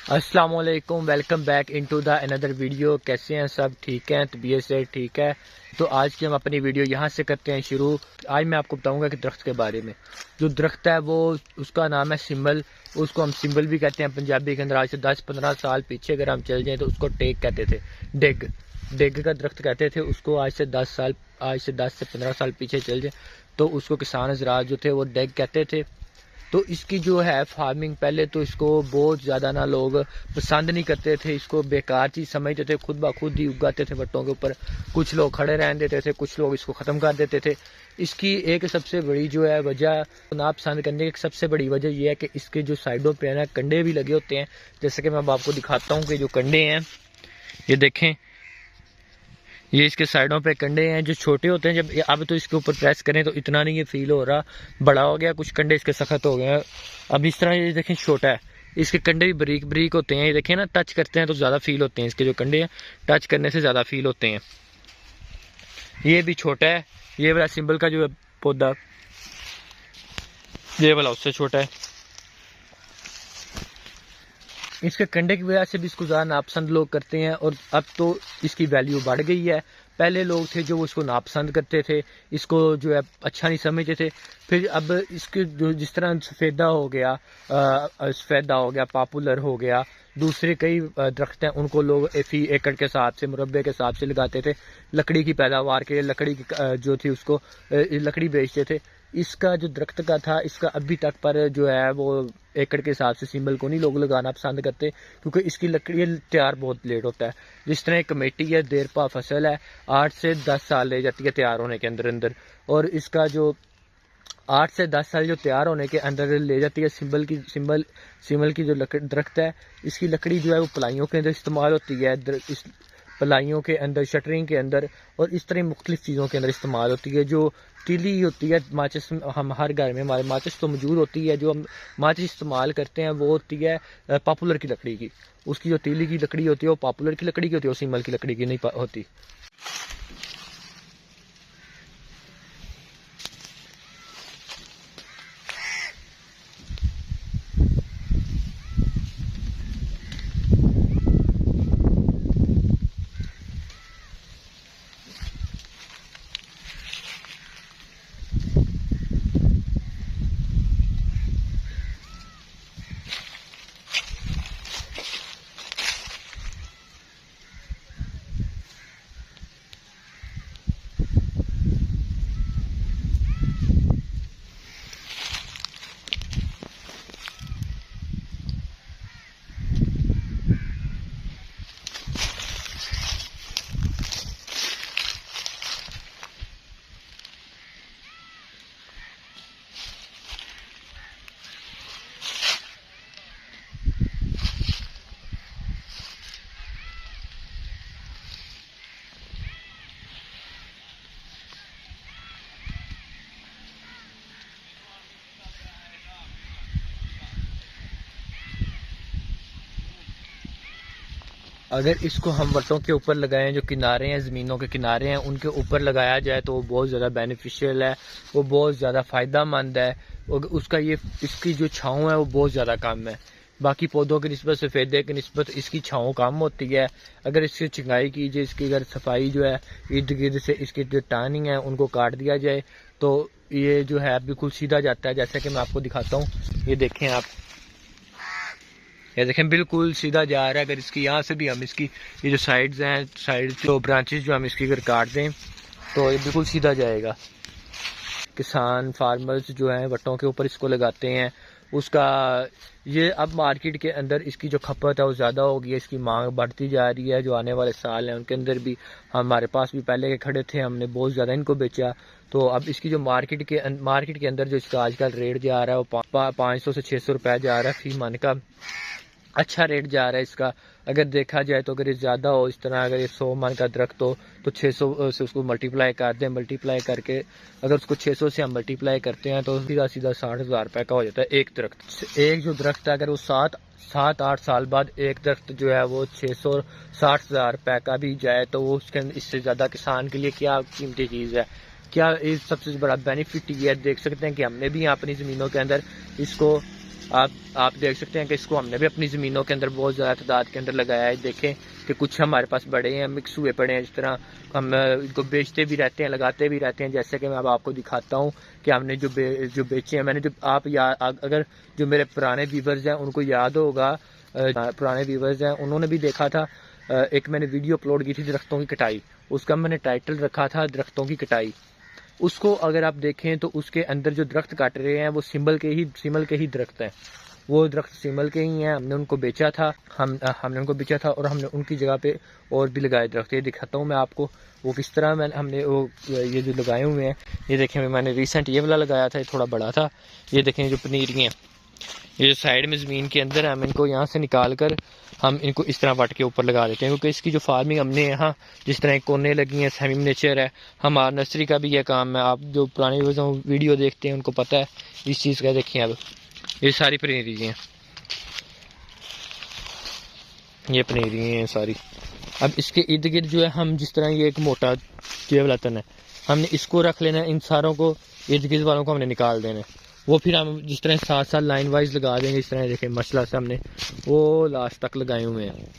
अस्सलाम वालेकुम, welcome back into the another video. कैसे हैं सब? ठीक हैं? तबीयत से ठीक है? तो आज की हम अपनी वीडियो यहाँ से करते हैं शुरू। आज मैं आपको बताऊंगा कि दरख्त के बारे में। जो दरख्त है वो उसका नाम है सिम्बल। उसको हम सिम्बल भी कहते हैं पंजाबी के अंदर। आज से 10-15 साल पीछे अगर हम चल जाएँ तो उसको टेक कहते थे, डेग डेग का दरख्त कहते थे उसको। आज से 10 से 15 साल पीछे चल जाए तो उसको किसान हज़रात जो थे वो डेग कहते थे। तो इसकी जो है फार्मिंग, पहले तो इसको बहुत ज़्यादा ना लोग पसंद नहीं करते थे, इसको बेकार चीज़ समझते थे, खुद ब खुद ही उगाते थे वट्टों के ऊपर। कुछ लोग खड़े रहने देते थे, कुछ लोग इसको ख़त्म कर देते थे। इसकी एक सबसे बड़ी जो है वजह, नापसंद करने की सबसे बड़ी वजह यह है कि इसके जो साइडों पे है ना कंडे भी लगे होते हैं। जैसे कि मैं अब आपको दिखाता हूँ कि जो कंडे हैं, ये देखें, ये इसके साइडों पे कंडे हैं जो छोटे होते हैं। जब अब तो इसके ऊपर प्रेस करें तो इतना नहीं ये फील हो रहा, बड़ा हो गया, कुछ कंडे इसके सख्त हो गए हैं। अब इस तरह ये देखें छोटा है, इसके कंडे भी बारीक बारीक होते हैं। ये देखें ना, टच करते हैं तो ज़्यादा फील होते हैं, इसके जो कंडे हैं टच करने से ज़्यादा फील होते हैं। ये भी छोटा है, ये वाला सिंबल का जो है पौधा, ये वाला उससे छोटा है। इसके कंडे की वजह से भी इसको ज़्यादा नापसंद लोग करते हैं और अब तो इसकी वैल्यू बढ़ गई है। पहले लोग थे जो इसको नापसंद करते थे, इसको जो है अच्छा नहीं समझते थे। फिर अब इसके जो जिस तरह सफ़ेदा हो गया, पॉपुलर हो गया, दूसरे कई दरख्त हैं उनको लोग फी एकड़ के हिसाब से, मुरब्बे के हिसाब से लगाते थे। लकड़ी की पैदावार के लिए लकड़ी की जो थी उसको लकड़ी बेचते थे। इसका जो दरख्त का था, इसका अभी तक पर जो है वो एकड़ के हिसाब से सिंबल को नहीं लोग लगाना पसंद करते, क्योंकि इसकी लकड़ी तैयार बहुत लेट होता है। जिस तरह कमेटी है, देरपा फसल है, 8 से 10 साल ले जाती है तैयार होने के अंदर अंदर। और इसका जो 8 से 10 साल जो तैयार होने के अंदर ले जाती है सिंबल की जो दरख्त है, इसकी लकड़ी जो है वो पलाइयों के अंदर इस्तेमाल होती है। इस पलाइयों के अंदर, शटरिंग के अंदर और इस तरह मुख्तलिफ चीज़ों के अंदर इस्तेमाल होती है। जो तीली होती है, माचिस, हम हर घर में हमारे माचिस तो मौजूद होती है। जो हम माचिस इस्तेमाल करते हैं वो होती है पॉपुलर की लकड़ी की। उसकी जो तीली की लकड़ी होती है वो पॉपुलर की लकड़ी की होती है, वो सिंबल की लकड़ी की नहीं होती। अगर इसको हम वटों के ऊपर लगाएं, जो किनारे हैं, ज़मीनों के किनारे हैं, उनके ऊपर लगाया जाए तो वो बहुत ज़्यादा बेनिफिशियल है, वो बहुत ज़्यादा फ़ायदेमंद है। और उसका ये, इसकी जो छाँव है वो बहुत ज़्यादा कम है। बाकी पौधों की निस्बत, सफ़ेदे की निस्बत इसकी छाँव कम होती है। अगर इसकी चिंगाई कीजिए, इसकी अगर सफाई जो है इर्द गिर्द से इसकी जो टर्निंग है उनको काट दिया जाए तो ये जो है बिल्कुल सीधा जाता है। जैसे कि मैं आपको दिखाता हूँ, ये देखें आप, ये देखें बिल्कुल सीधा जा रहा है। अगर इसकी यहाँ से भी हम इसकी ये जो साइड्स हैं, साइड जो ब्रांचेस जो हम इसकी अगर काट दें तो ये बिल्कुल सीधा जाएगा। किसान फार्मर्स जो हैं वट्टों के ऊपर इसको लगाते हैं। उसका ये अब मार्केट के अंदर इसकी जो खपत है वो ज़्यादा हो गई है, इसकी मांग बढ़ती जा रही है। जो आने वाले साल हैं उनके अंदर भी, हमारे पास भी पहले के खड़े थे, हमने बहुत ज़्यादा इनको बेचा। तो अब इसकी जो मार्केट के अंदर जो इसका आजकल रेट जा रहा है वो 500 से 600 रुपये जा रहा है फी मन का। अच्छा रेट जा रहा है इसका। अगर देखा जाए तो अगर ये ज़्यादा हो, इस तरह अगर ये 100 मन का दरख्त हो तो 600 से उसको मल्टीप्लाई कर दें। मल्टीप्लाई करके अगर उसको 600 से हम मल्टीप्लाई करते हैं तो सीधा सीधा 60,000 रुपये का हो जाता है एक दरख्त। एक जो दरख्त है अगर वो 7-8 साल बाद एक दरख्त जो है वो 660,000 रुपये का भी जाए तो वो उसके इससे ज़्यादा किसान के लिए क्या कीमती चीज़ है। क्या इस सबसे बड़ा बेनिफिट ये देख सकते हैं कि हमने भी यहाँ अपनी ज़मीनों के अंदर इसको आप देख सकते हैं कि इसको हमने भी अपनी ज़मीनों के अंदर बहुत ज़्यादा तादाद के अंदर लगाया है। देखें कि कुछ हमारे पास बड़े हैं, मिक्स हुए पड़े हैं। इस तरह हम इनको बेचते भी रहते हैं, लगाते भी रहते हैं। जैसे कि मैं अब आपको दिखाता हूँ कि हमने जो बेचे हैं, मैंने जो अगर जो मेरे पुराने व्यूवर्स हैं उनको याद होगा, पुराने व्यूवर्स हैं उन्होंने भी देखा था, एक मैंने वीडियो अपलोड की थी दरख्तों की कटाई, उसका मैंने टाइटल रखा था दरख्तों की कटाई। उसको अगर आप देखें तो उसके अंदर जो दरख्त काट रहे हैं वो सिमल के ही दरख्त हैं, वो दरख्त सिमल के ही हैं। हमने उनको बेचा था, हमने उनको बेचा था और हमने उनकी जगह पे और भी लगाए दरख्त। ये दिखाता हूँ मैं आपको वो किस तरह हमने वो ये जो लगाए हुए हैं। ये देखें, मैंने रिसेंट ये वाला लगाया था, ये थोड़ा बड़ा था। ये देखें जो पनीरियाँ, ये साइड में ज़मीन के अंदर हम इनको यहाँ से निकाल कर हम इनको इस तरह वट के ऊपर लगा देते हैं, क्योंकि इसकी जो फार्मिंग हमने यहाँ जिस तरह कोने लगी हैं, सेमी नेचर है, हमारा नर्सरी का भी यह काम है। आप जो पुरानी वीडियो देखते हैं उनको पता है इस चीज़ का। देखिए अब ये सारी पनीरी हैं, ये पनीरी हैं सारी। अब इसके इर्द गिर्द जो है हम जिस तरह ये एक मोटा केवल तन है, हमने इसको रख लेना है, इन सारों को इर्द गिर्द वालों को हमने निकाल देना है। वो फिर हम जिस तरह साथ साथ लाइन वाइज लगा देंगे। इस तरह देखें मसला से हमने वो लास्ट तक लगाए हुए हैं।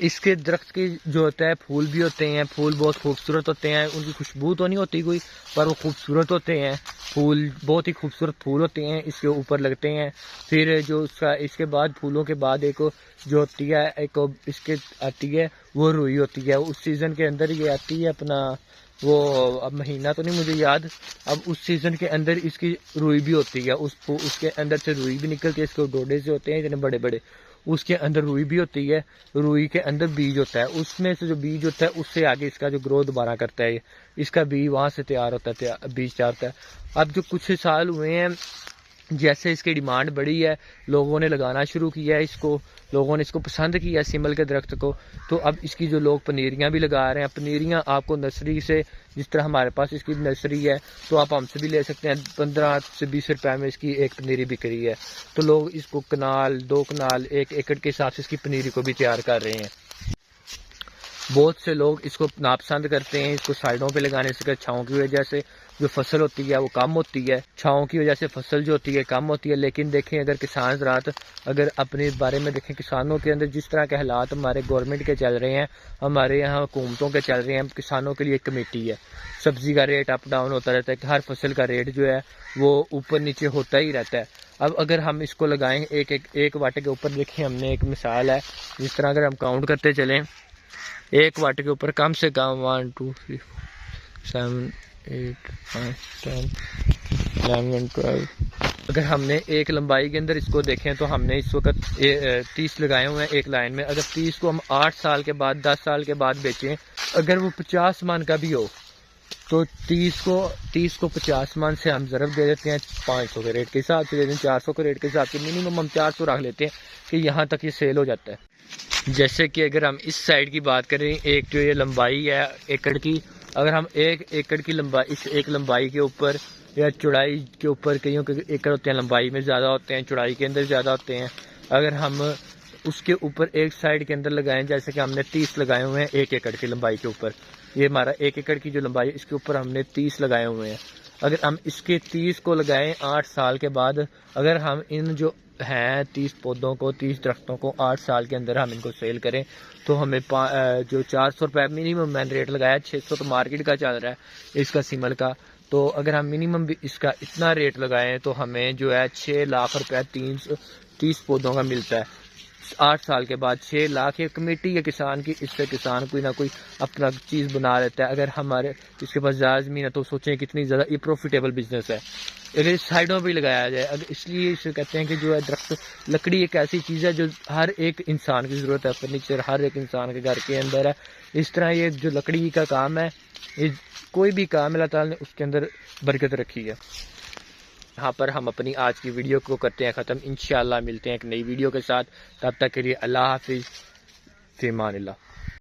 इसके दरख्त की जो होता है फूल भी होते हैं, फूल बहुत खूबसूरत होते हैं। उनकी खुशबू तो नहीं होती कोई, पर वो खूबसूरत होते हैं। फूल बहुत ही खूबसूरत फूल होते हैं, इसके ऊपर लगते हैं। फिर जो उसका इसके बाद फूलों के बाद एक जो होती है, एक इसके आती है वो रुई होती है। उस सीज़न के अंदर ये आती है अपना वो, अब महीना तो नहीं मुझे याद, अब उस सीज़न के अंदर इसकी रुई भी होती है। उसके अंदर से रुई भी निकलती है, इसके डोडे से होते हैं इतने बड़े बड़े, उसके अंदर रुई भी होती है। रुई के अंदर बीज होता है, उसमें से जो बीज होता है उससे आगे इसका जो ग्रो दोबारा करता है, इसका बीज वहाँ से तैयार होता है, बीज तैयार होता है। अब जो कुछ साल हुए हैं, जैसे इसकी डिमांड बढ़ी है, लोगों ने लगाना शुरू किया है इसको, लोगों ने इसको पसंद किया सिमल के दरख्त को, तो अब इसकी जो लोग पनीरियाँ भी लगा रहे हैं। पनीरियाँ आपको नर्सरी से, जिस तरह हमारे पास इसकी नर्सरी है तो आप हमसे भी ले सकते हैं। 15 से 20 रुपए में इसकी एक पनीरी बिक रही है। तो लोग इसको कनाल, 2 कनाल, 1 एकड़ के हिसाब से इसकी पनीरी को भी तैयार कर रहे हैं। बहुत से लोग इसको नापसंद करते हैं, इसको साइडों पे लगाने से छाँव की वजह से जो फसल होती है वो कम होती है, छाँव की वजह से फसल जो होती है कम होती है। लेकिन देखें, अगर किसान हज़रात अगर अपने बारे में देखें, किसानों के अंदर जिस तरह के हालात हमारे गवर्नमेंट के चल रहे हैं, हमारे यहाँ हुकूमतों के चल रहे हैं, किसानों के लिए एक कमेटी है। सब्ज़ी का रेट अप डाउन होता रहता है, कि हर फसल का रेट जो है वो ऊपर नीचे होता ही रहता है। अब अगर हम इसको लगाएं एक वाटे के ऊपर, देखिए हमने एक मिसाल है, जिस तरह अगर हम काउंट करते चलें, एक वाटे के ऊपर कम से कम 1 2 3 4 7 8 5 10 11 12, अगर हमने एक लंबाई के अंदर इसको देखें तो हमने इस वक्त 30 लगाए हुए हैं एक लाइन में। अगर 30 को हम 8 साल के बाद, 10 साल के बाद बेचें, अगर वो 50 मन का भी हो, तो 30 को 50 मन से हम ज़रब दे देते हैं 500 के रेट के हिसाब से, दे दें 400 के रेट के हिसाब से, मिनिमम हम 400 रख लेते हैं कि यहाँ तक ये सेल हो जाता है। जैसे कि अगर हम इस साइड की बात करें, एक जो ये लंबाई है एकड़ की, अगर हम 1 एकड़ की लंबाई, इस एक लंबाई के ऊपर या चौड़ाई के ऊपर, कईयों के एकड़ होते हैं लंबाई में ज़्यादा होते हैं, चौड़ाई के अंदर ज़्यादा होते हैं, अगर हम उसके ऊपर एक साइड के अंदर लगाएं, जैसे कि हमने 30 लगाए हुए हैं 1 एकड़ की लंबाई के ऊपर, ये हमारा 1 एकड़ की जो लंबाई है इसके ऊपर हमने 30 लगाए हुए हैं। अगर हम इसके 30 को लगाएं 8 साल के बाद, अगर हम इन जो हैं 30 पौधों को, 30 दरख्तों को 8 साल के अंदर हम इनको सेल करें, तो हमें जो 400 रुपये मिनिमम मैंने रेट लगाया, 600 तो मार्केट का चल रहा है इसका सिमल का, तो अगर हम मिनिमम भी इसका इतना रेट लगाएं तो हमें जो है 6 लाख रुपये 30 पौधों का मिलता है 8 साल के बाद। 6 लाख ये कमेटी है किसान की, इससे किसान कोई ना कोई अपना चीज़ बना लेता है। अगर हमारे इसके पास ज़्यादा ज़मीन है तो सोचें कितनी ज़्यादा ये प्रॉफिटेबल बिजनेस है अगर इस साइडों भी लगाया जाए। अगर इसलिए इसे कहते हैं कि जो है दरख्त, लकड़ी एक ऐसी चीज़ है जो हर एक इंसान की ज़रूरत है, फर्नीचर हर एक इंसान के घर के अंदर है। इस तरह ये जो लकड़ी का काम है, ये कोई भी काम अल्लाह ताला ने उसके अंदर बरकत रखी है। यहाँ पर हम अपनी आज की वीडियो को करते हैं ख़त्म। इंशाअल्लाह मिलते हैं एक नई वीडियो के साथ, तब तक के लिए अल्लाह हाफिज़, फ़ी अमान अल्लाह।